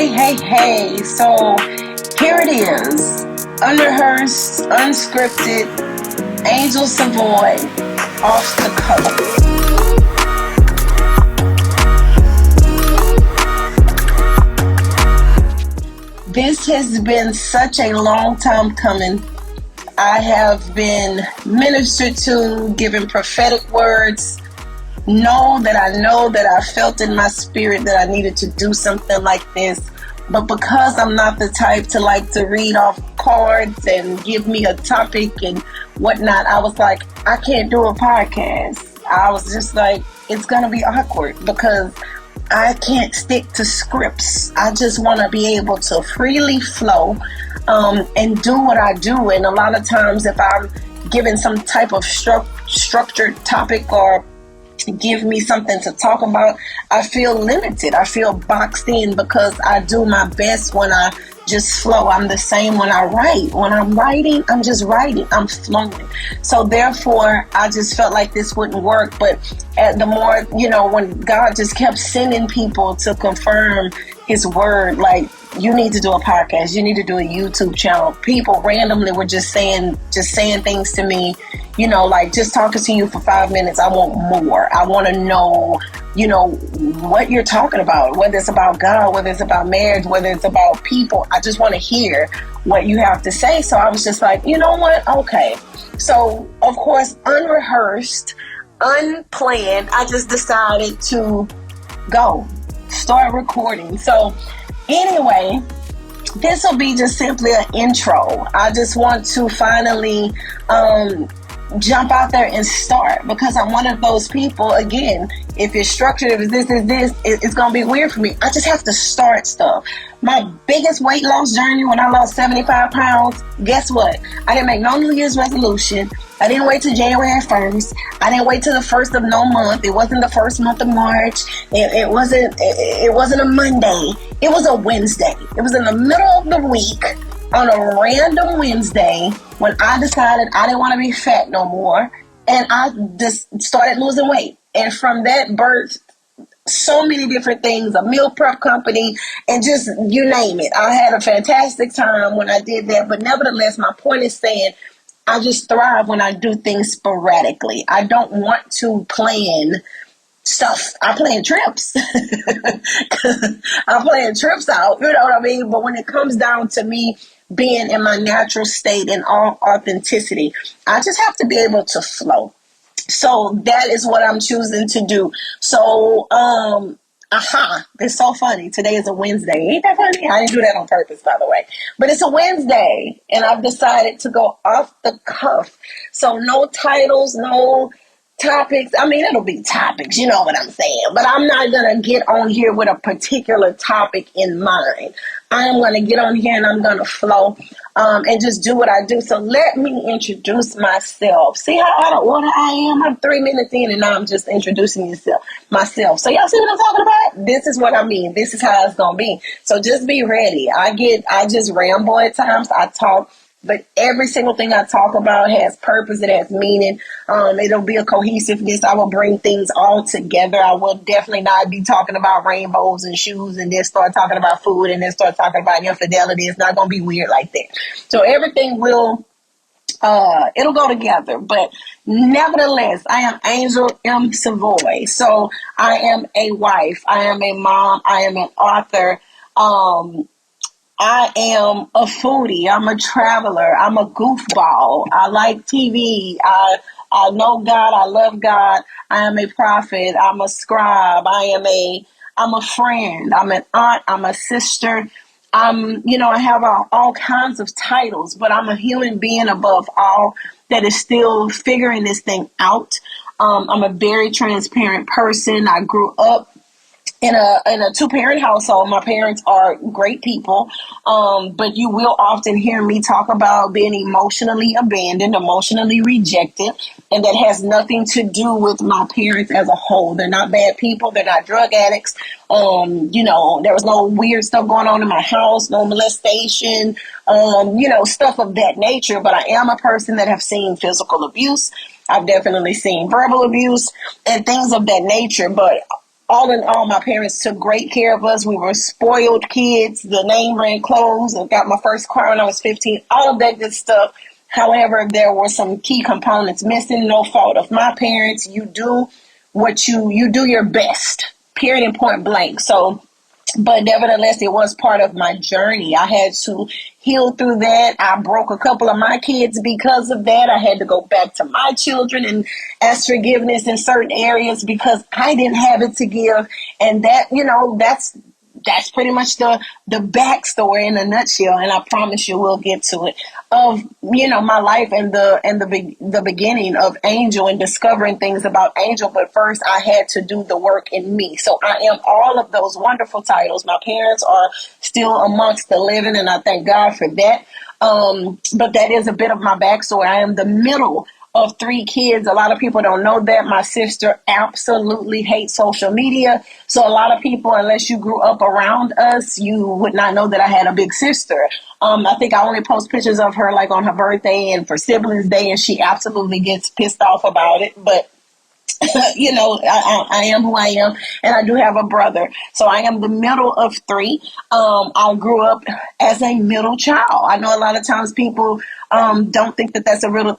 Hey. So here it is. Unrehearsed, unscripted, Angel Savoy, off the cuff. This has been such a long time coming. I have been ministered to, given prophetic words. Know that I felt in my spirit that I needed to do something like this. But because I'm not the type to like to read off cards and give me a topic and whatnot, I was like, I can't do a podcast. I was just like, it's going to be awkward because I can't stick to scripts. I just want to be able to freely flow and do what I do. And a lot of times if I'm given some type of structured topic or give me something to talk about, I feel limited. I feel boxed in because I do my best when I just flow. I'm the same when I write. When I'm writing, I'm just writing. I'm flowing. So therefore, I just felt like this wouldn't work. But the more, when God just kept sending people to confirm his word, like, you need to do a podcast, you need to do a YouTube channel. People randomly were just saying things to me, like, just talking to you for 5 minutes, I want more. I want to know, what you're talking about, whether it's about God, whether it's about marriage, whether it's about people. I just want to hear what you have to say. So I was just like, you know what? Okay. So, of course, unrehearsed, unplanned, I just decided to start recording. So anyway, this will be just simply an intro. I just want to finally jump out there and start, because I'm one of those people, again, if it's structured, if it's this, it's going to be weird for me. I just have to start stuff. My biggest weight loss journey, when I lost 75 pounds, guess what? I didn't make no New Year's resolution. I didn't wait till January 1st. I didn't wait till the first of no month. It wasn't the first month of March. It wasn't a Monday. It was a Wednesday. It was in the middle of the week on a random Wednesday when I decided I didn't want to be fat no more. And I just started losing weight. And from that birthed so many different things, a meal prep company, and just you name it. I had a fantastic time when I did that. But nevertheless, my point is saying, I just thrive when I do things sporadically. I don't want to plan stuff. I plan trips. I'm planning trips out, you know what I mean? But when it comes down to me being in my natural state and all authenticity, I just have to be able to flow. So that is what I'm choosing to do. So, it's so funny. Today is a Wednesday. Ain't that funny? I didn't do that on purpose, by the way. But it's a Wednesday, and I've decided to go off the cuff. So no titles, no topics. I mean, it'll be topics, you know what I'm saying. But I'm not going to get on here with a particular topic in mind. I am going to get on here and I'm going to flow and just do what I do. So let me introduce myself. See how out of order I am? I'm 3 minutes in and now I'm just introducing myself. So y'all see what I'm talking about? This is what I mean. This is how it's going to be. So just be ready. I just ramble at times. I talk. But every single thing I talk about has purpose. It has meaning. It'll be a cohesiveness. I will bring things all together. I will definitely not be talking about rainbows and shoes and then start talking about food and then start talking about infidelity. It's not going to be weird like that. So everything it'll go together. But nevertheless, I am Angel M. Savoy. So I am a wife. I am a mom. I am an author. I am a foodie. I'm a traveler. I'm a goofball. I like TV. I know God. I love God. I am a prophet. I'm a scribe. I'm a friend. I'm an aunt. I'm a sister. I have all kinds of titles, but I'm a human being above all that is still figuring this thing out. I'm a very transparent person. I grew up in a two-parent household. My parents are great people, but you will often hear me talk about being emotionally abandoned, emotionally rejected, and that has nothing to do with my parents as a whole. They're not bad people. They're not drug addicts. There was no weird stuff going on in my house, no molestation, stuff of that nature. But I am a person that have seen physical abuse. I've definitely seen verbal abuse and things of that nature. But all in all, my parents took great care of us. We were spoiled kids. The name brand clothes. I got my first car when I was 15. All of that good stuff. However, there were some key components missing. No fault of my parents. You do what you do your best. Period and point blank. So, but nevertheless, it was part of my journey. I had to heal through that. I broke a couple of my kids because of that. I had to go back to my children and ask forgiveness in certain areas because I didn't have it to give. And that, that's pretty much the backstory in a nutshell. And I promise you we'll get to it of, my life and the beginning of Angel and discovering things about Angel. But first I had to do the work in me. So I am all of those wonderful titles. My parents are still amongst the living, and I thank God for that. But that is a bit of my backstory. I am the middle of 3 kids. A lot of people don't know that. My sister absolutely hates social media. So a lot of people, unless you grew up around us, you would not know that I had a big sister. I think I only post pictures of her like on her birthday and for siblings day, and she absolutely gets pissed off about it. But I am who I am, and I do have a brother. So I am the middle of 3. I grew up as a middle child. I know a lot of times people don't think that that's a real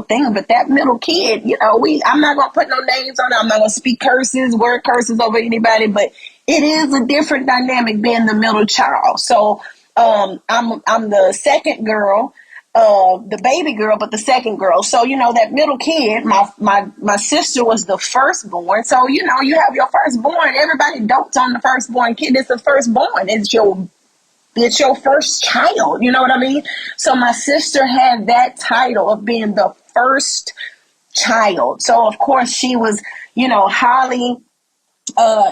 thing, but that middle kid, I'm not gonna put no names on it. I'm not gonna speak word curses over anybody, but it is a different dynamic being the middle child. So I'm the second girl. The baby girl, but the second girl. So, that middle kid, my sister was the firstborn. So, you have your firstborn. Everybody dotes on the firstborn kid. It's the firstborn. It's your first child. You know what I mean? So my sister had that title of being the first child. So of course she was, highly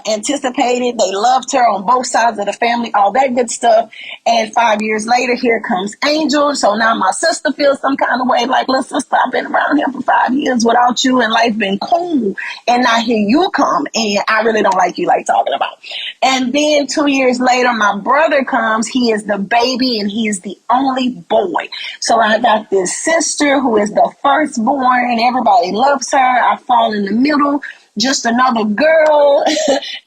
anticipated. They loved her on both sides of the family, all that good stuff. And 5 years later, here comes Angel. So now my sister feels some kind of way, like, little sister, I've been around here for 5 years without you and life been cool. And now here you come and I really don't like you like talking about. And then 2 years later, my brother comes. He is the baby and he is the only boy. So I got this sister who is the firstborn and everybody loves her. I fall in the middle, just another girl.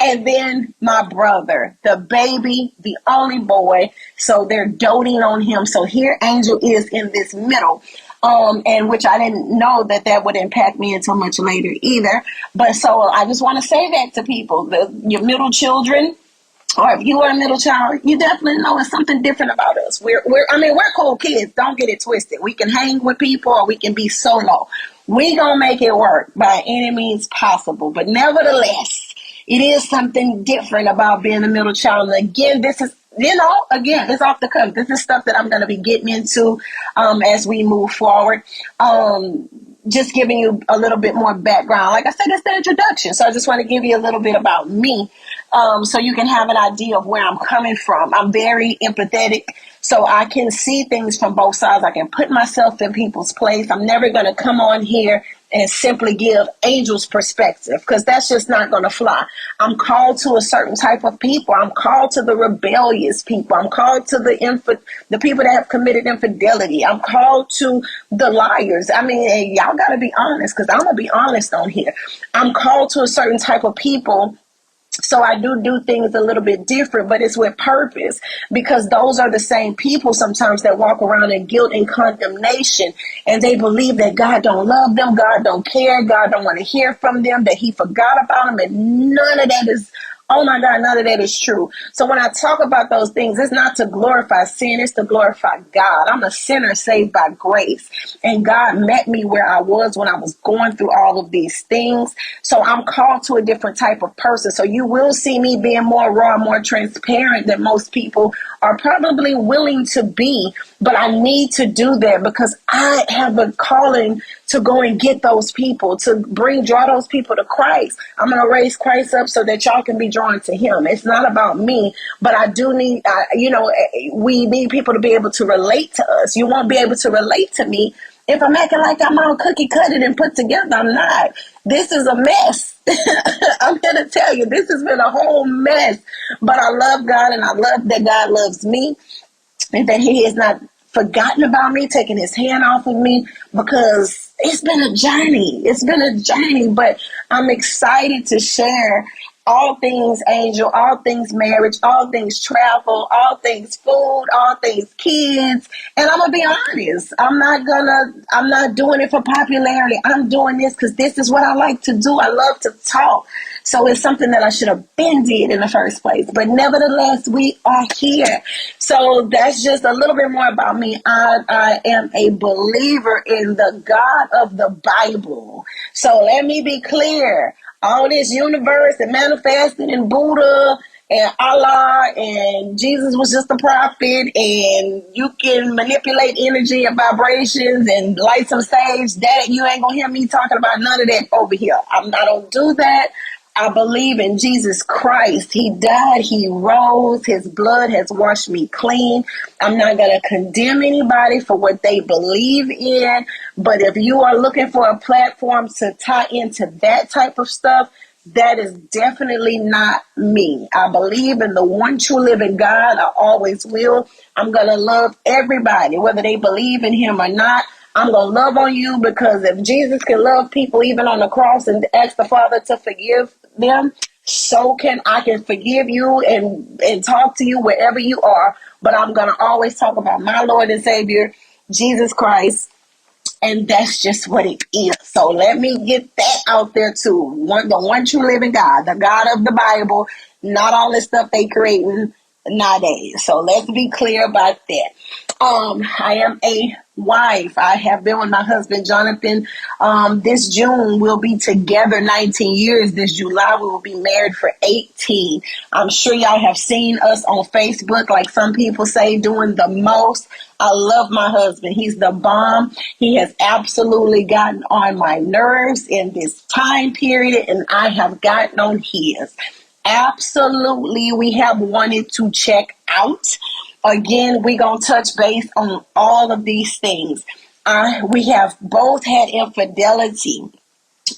And then my brother, the baby, the only boy. So they're doting on him. So here Angel is in this middle. And which I didn't know that would impact me until much later either. But so I just want to say that to people, your middle children, or if you are a middle child, you definitely know it's something different about us. We're cool kids. Don't get it twisted. We can hang with people or we can be solo. We gonna make it work by any means possible. But nevertheless, it is something different about being a middle child. And again, this is, it's off the cuff. This is stuff that I'm going to be getting into as we move forward. Just giving you a little bit more background. Like I said, it's the introduction. So I just want to give you a little bit about me so you can have an idea of where I'm coming from. I'm very empathetic, so I can see things from both sides. I can put myself in people's place. I'm never going to come on here and simply give Angel's perspective because that's just not going to fly. I'm called to a certain type of people. I'm called to the rebellious people. I'm called to the people that have committed infidelity. I'm called to the liars. I mean, hey, y'all got to be honest because I'm going to be honest on here. I'm called to a certain type of people. So I do things a little bit different, but it's with purpose because those are the same people sometimes that walk around in guilt and condemnation, and they believe that God don't love them, God don't care, God don't want to hear from them, that he forgot about them, and none of that is, oh my God, none of that is true. So when I talk about those things, it's not to glorify sin, it's to glorify God. I'm a sinner saved by grace, and God met me where I was when I was going through all of these things. So I'm called to a different type of person. So you will see me being more raw, more transparent than most people are probably willing to be. But I need to do that because I have a calling to go and get those people, to draw those people to Christ. I'm going to raise Christ up so that y'all can be drawn to him. It's not about me, but I do need, we need people to be able to relate to us. You won't be able to relate to me if I'm acting like I'm all cookie cutted and put together. I'm not. This is a mess. I'm going to tell you, this has been a whole mess, but I love God and I love that God loves me and that he has not forgotten about me, taking his hand off of me, because it's been a journey. It's been a journey, but I'm excited to share all things angel, all things marriage, all things travel, all things food, all things kids. And I'm gonna be honest, I'm not doing it for popularity. I'm doing this because this is what I like to do. I love to talk. So it's something that I should have been did in the first place. But nevertheless, we are here. So that's just a little bit more about me. I am a believer in the God of the Bible. So let me be clear. All this universe and manifesting and Buddha and Allah and Jesus was just a prophet, and you can manipulate energy and vibrations and light some sage. That you ain't gonna hear me talking about none of that over here. I don't do that. I believe in Jesus Christ. He died, he rose, his blood has washed me clean. I'm not going to condemn anybody for what they believe in, but if you are looking for a platform to tie into that type of stuff, that is definitely not me. I believe in the one true living God. I always will. I'm going to love everybody, whether they believe in him or not. I'm going to love on you, because if Jesus can love people even on the cross and ask the Father to forgive them, so I can forgive you and talk to you wherever you are. But I'm going to always talk about my Lord and Savior, Jesus Christ. And that's just what it is. So let me get that out there too. The one true living God, the God of the Bible, not all this stuff they creating nowadays. So let's be clear about that. I am a wife. I have been with my husband, Jonathan. This June we'll be together 19 years. This July we will be married for 18. I'm sure y'all have seen us on Facebook, like some people say, doing the most. I love my husband. He's the bomb. He has absolutely gotten on my nerves in this time period, and I have gotten on his. Absolutely, we have wanted to check out. Again, we're going to touch base on all of these things. We have both had infidelity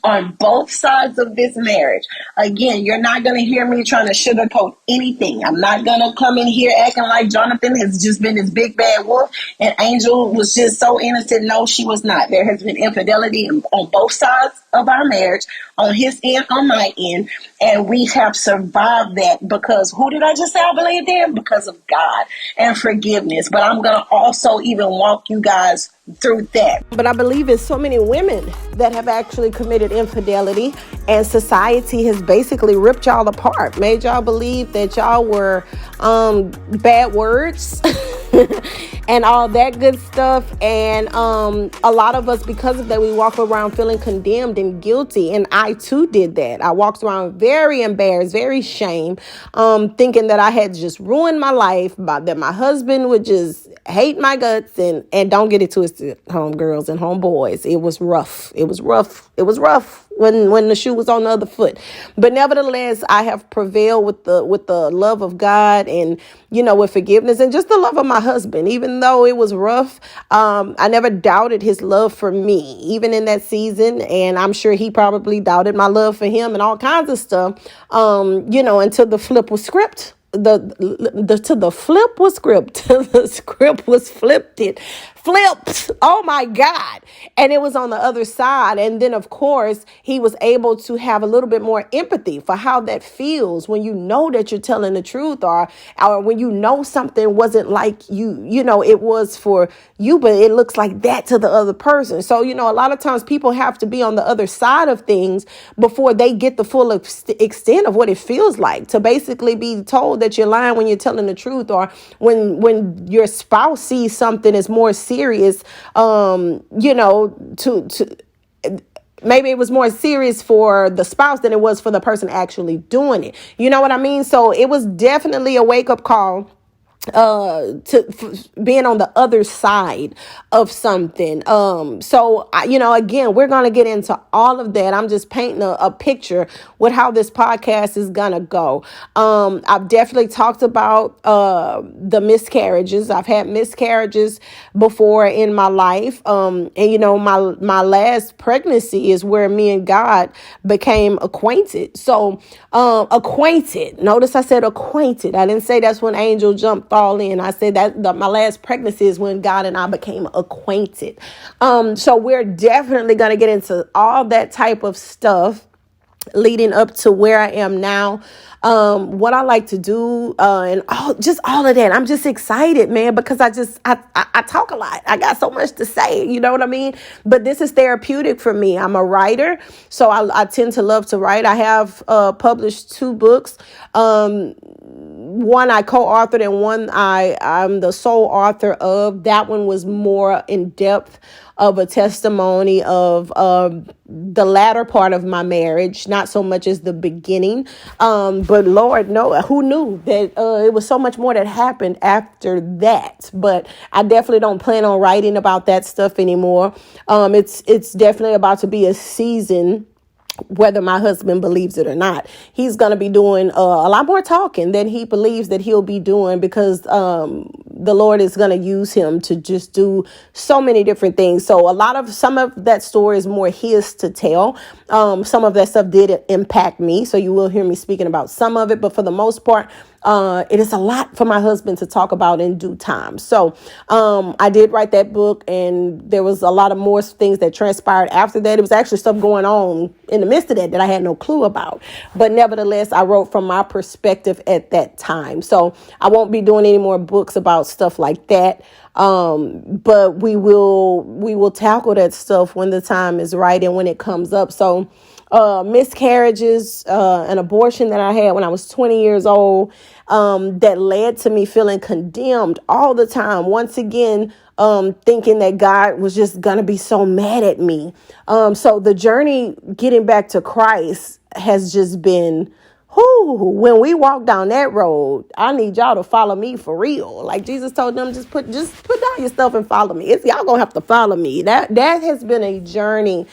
on both sides of this marriage. Again, you're not going to hear me trying to sugarcoat anything. I'm not going to come in here acting like Jonathan has just been this big bad wolf and Angel was just so innocent. No, she was not. There has been infidelity on both sides of our marriage, on his end, on my end, and we have survived that because who did I just say I believed in? Because of God and forgiveness. But I'm going to also even walk you guys through that. But I believe it's so many women that have actually committed infidelity, and society has basically ripped y'all apart, made y'all believe that y'all were bad words and all that good stuff. And a lot of us, because of that, we walk around feeling condemned and guilty. And I too did that. I walked around very embarrassed, very ashamed, thinking that I had just ruined my life, that my husband would just hate my guts. And don't get it twisted, homegirls and homeboys. It was rough. It was rough when the shoe was on the other foot. But nevertheless, I have prevailed with the love of God and, with forgiveness and just the love of my husband. Even though it was rough, I never doubted his love for me, even in that season. And I'm sure he probably doubted my love for him and all kinds of stuff, until the flip was script. The flip was script. The script was flipped. Oh my God. And it was on the other side. And then, of course, he was able to have a little bit more empathy for how that feels when you know that you're telling the truth, or when you know something wasn't like it was for you, but it looks like that to the other person. So, a lot of times people have to be on the other side of things before they get the full extent of what it feels like to basically be told that you're lying when you're telling the truth, or when your spouse sees something as more serious, to maybe it was more serious for the spouse than it was for the person actually doing it. You know what I mean? So it was definitely a wake-up call being on the other side of something. Again, we're going to get into all of that. I'm just painting a picture with how this podcast is going to go. I've definitely talked about the miscarriages. I've had miscarriages before in my life. My last pregnancy is where me and God became acquainted. So, acquainted. Notice I said acquainted. I didn't say that's when Angel jumped all in. I said that my last pregnancy is when God and I became acquainted. So we're definitely going to get into all that type of stuff. leading up to where I am now, what I like to do, and all of that. I'm just excited, man, because I talk a lot. I got so much to say, you know what I mean? But this is therapeutic for me. I'm a writer, so I tend to love to write. I have published 2 books. One I co-authored and one I'm the sole author of. That one was more in depth of a testimony of the latter part of my marriage, not so much as the beginning. But Lord, no, who knew that it was so much more that happened after that. But I definitely don't plan on writing about that stuff anymore. It's definitely about to be a season, whether my husband believes it or not. He's going to be doing a lot more talking than he believes that he'll be doing, because the Lord is going to use him to just do so many different things. So some of that story is more his to tell. Some of that stuff did impact me, so you will hear me speaking about some of it, but for the most part, it is a lot for my husband to talk about in due time. So I did write that book, and there was a lot of more things that transpired after that. It was actually stuff going on in the midst of that I had no clue about. But nevertheless, I wrote from my perspective at that time. So I won't be doing any more books about stuff like that. But we will tackle that stuff when the time is right and when it comes up. So miscarriages, an abortion that I had when I was 20 years old, that led to me feeling condemned all the time. Once again, thinking that God was just going to be so mad at me. So the journey getting back to Christ has just been, when we walk down that road, I need y'all to follow me for real. Like Jesus told them, just put down your stuff and follow me. Y'all gonna have to follow me. That has been a journey.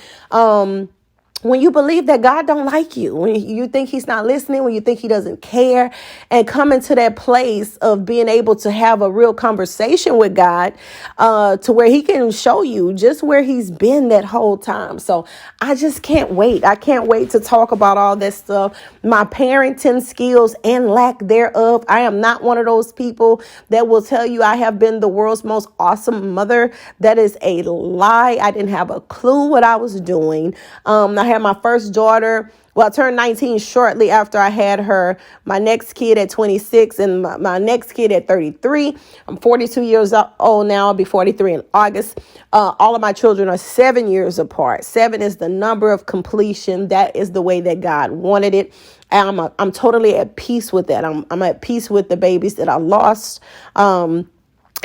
When you believe that God don't like you, when you think he's not listening, when you think he doesn't care, and coming to that place of being able to have a real conversation with God, to where he can show you just where he's been that whole time. So I just can't wait. I can't wait to talk about all this stuff, my parenting skills and lack thereof. I am not one of those people that will tell you I have been the world's most awesome mother. That is a lie. I didn't have a clue what I was doing. I had my first daughter. Well, I turned 19 shortly after I had her. My next kid at 26 and my next kid at 33. I'm 42 years old now. I'll be 43 in August. All of my children are 7 years apart. 7 is the number of completion. That is the way that God wanted it. And I'm totally at peace with that. I'm at peace with the babies that I lost.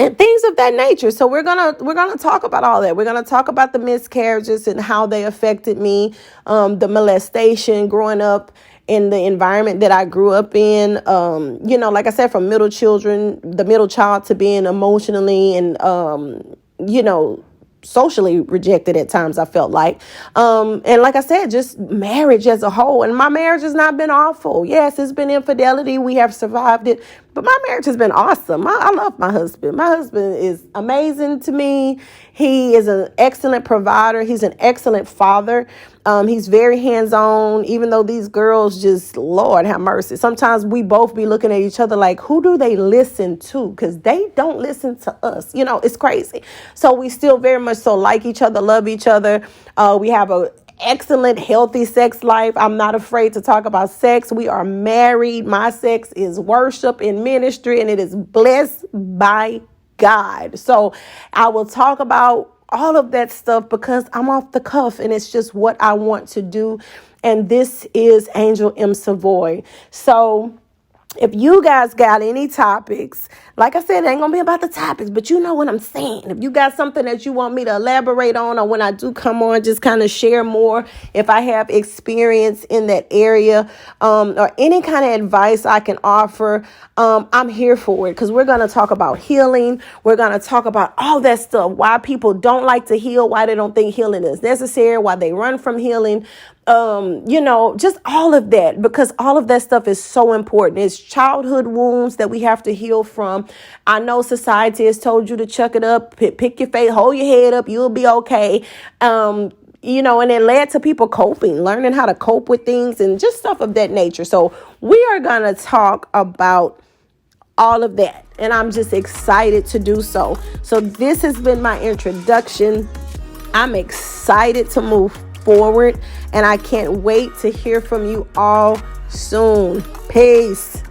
And things of that nature. So we're gonna talk about all that. We're gonna talk about the miscarriages and how they affected me, the molestation, growing up in the environment that I grew up in. Like I said, from the middle child to being emotionally and socially rejected at times, I felt like. And like I said, just marriage as a whole. And my marriage has not been awful. Yes, it's been infidelity. We have survived it. But my marriage has been awesome. I love my husband. My husband is amazing to me. He is an excellent provider. He's an excellent father. He's very hands-on, even though these girls just, Lord have mercy. Sometimes we both be looking at each other like, who do they listen to? Because they don't listen to us. It's crazy. So we still very much so like each other, love each other. We have a excellent, healthy sex life. I'm not afraid to talk about sex. We are married. My sex is worship and ministry, and it is blessed by God. So I will talk about all of that stuff because I'm off the cuff and it's just what I want to do. And this is Angel M. Savoy. So if you guys got any topics, like I said, it ain't going to be about the topics, but you know what I'm saying. If you got something that you want me to elaborate on, or when I do come on, just kind of share more, if I have experience in that area, or any kind of advice I can offer, I'm here for it, because we're going to talk about healing. We're going to talk about all that stuff, why people don't like to heal, why they don't think healing is necessary, why they run from healing. Just all of that, because all of that stuff is so important. It's childhood wounds that we have to heal from. I know society has told you to chuck it up, pick your face, hold your head up, you'll be okay. And it led to people learning how to cope with things and just stuff of that nature. So we are going to talk about all of that, and I'm just excited to do so. So this has been my introduction. I'm excited to move forward. And I can't wait to hear from you all soon. Peace.